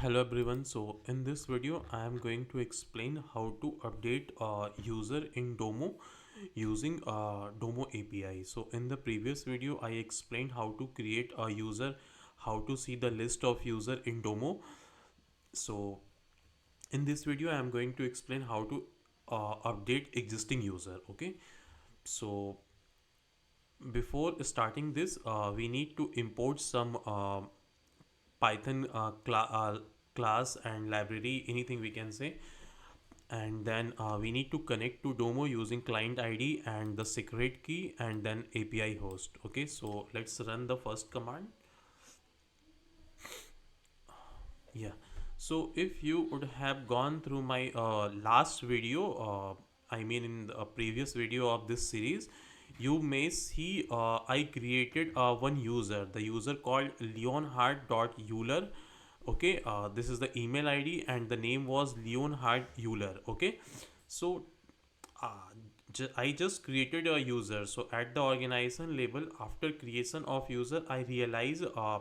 Hello everyone. So in this video I am going to explain how to update a user in Domo using Domo API. So in the previous video I explained how to create a user, how to see the list of user in Domo. So in this video I am going to explain how to update existing user. Okay. So before starting this, we need to import some Python class and library, anything we can say. And then we need to connect to Domo using client ID and the secret key and then API host. Okay, so let's run the first command. Yeah. So if you would have gone through my last video, I mean in the previous video of this series, you may see I created one user, the user called leonhard.euler. Okay, this is the email ID and the name was Leonhard Euler. Okay, so uh, I just created a user. So at the organization label, after creation of user, I realize the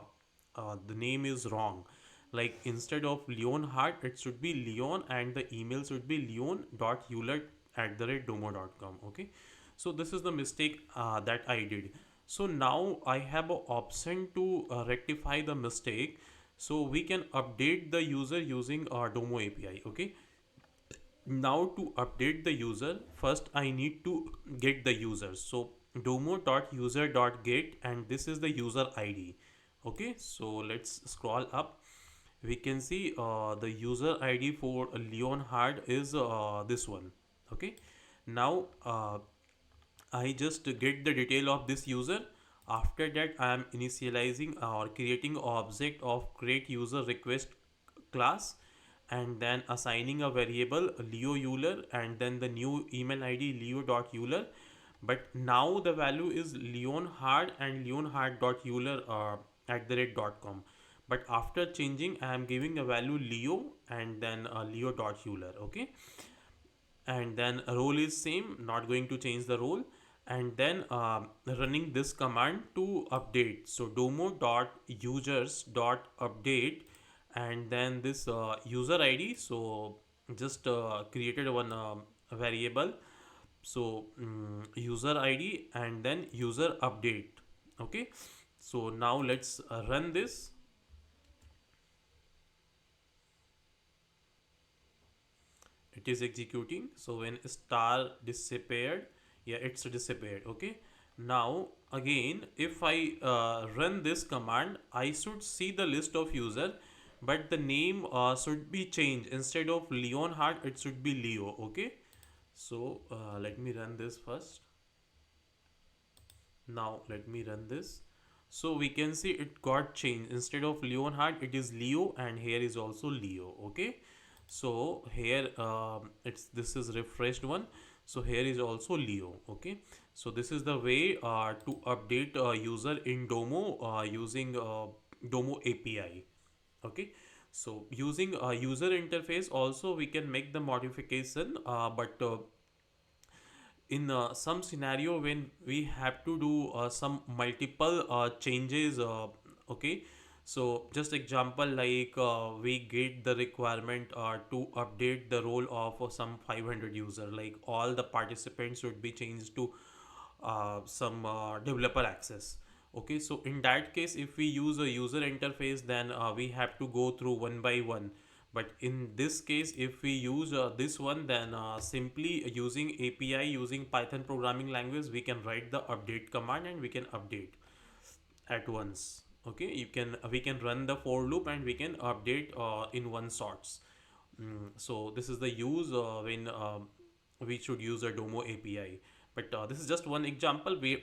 name is wrong. Like instead of Leonhard, it should be Leon, and the email should be leon.euler@domo.com. Okay, so this is the mistake that I did. So now I have an option to rectify the mistake. So we can update the user using Domo API. Okay, now to update the user, first I need to get the user. So domo.user.get, and this is the user ID. Okay, so let's scroll up. We can see the user ID for Leonhard is this one. Okay, now I just get the detail of this user. After that I am initializing or creating object of create user request class, and then assigning a variable Leo Euler and then the new email ID leo.euler. But now the value is Leonhard and Leonhard.euler @.com. But after changing I am giving a value Leo and then Leo.euler. Okay, and then role is same, not going to change the role. And then running this command to update. So domo dot users dot update, and then this user ID. So just created one variable. So user ID and then user update. Okay, so now let's run this. It is executing. So when star disappeared, yeah, it's disappeared. Okay, now again if I run this command, I should see the list of user, but the name should be changed. Instead of Leonhard, it should be Leo. Okay, so let me run this first. Now let me run this. So we can see it got changed. Instead of Leonhard, it is Leo, and here is also Leo. Okay, so here it's this is refreshed one. So here is also Leo. Okay, so this is the way to update a user in Domo using Domo API. Okay, so using a user interface also we can make the modification, but in some scenario when we have to do some multiple changes. Okay, so just example like we get the requirement to update the role of some 500 user, like all the participants should be changed to some developer access. Okay, so in that case if we use a user interface, then we have to go through one by one. But in this case if we use this one, then simply using API, using Python programming language, we can write the update command and we can update at once. Okay, you can we can run the for loop and we can update in one shots. So this is the use when we should use a Domo API. But this is just one example. We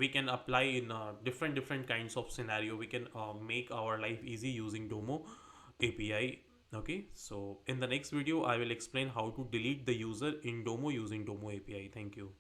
can apply in different kinds of scenario. We can make our life easy using Domo API. Okay, so in the next video I will explain how to delete the user in Domo using Domo API. Thank you.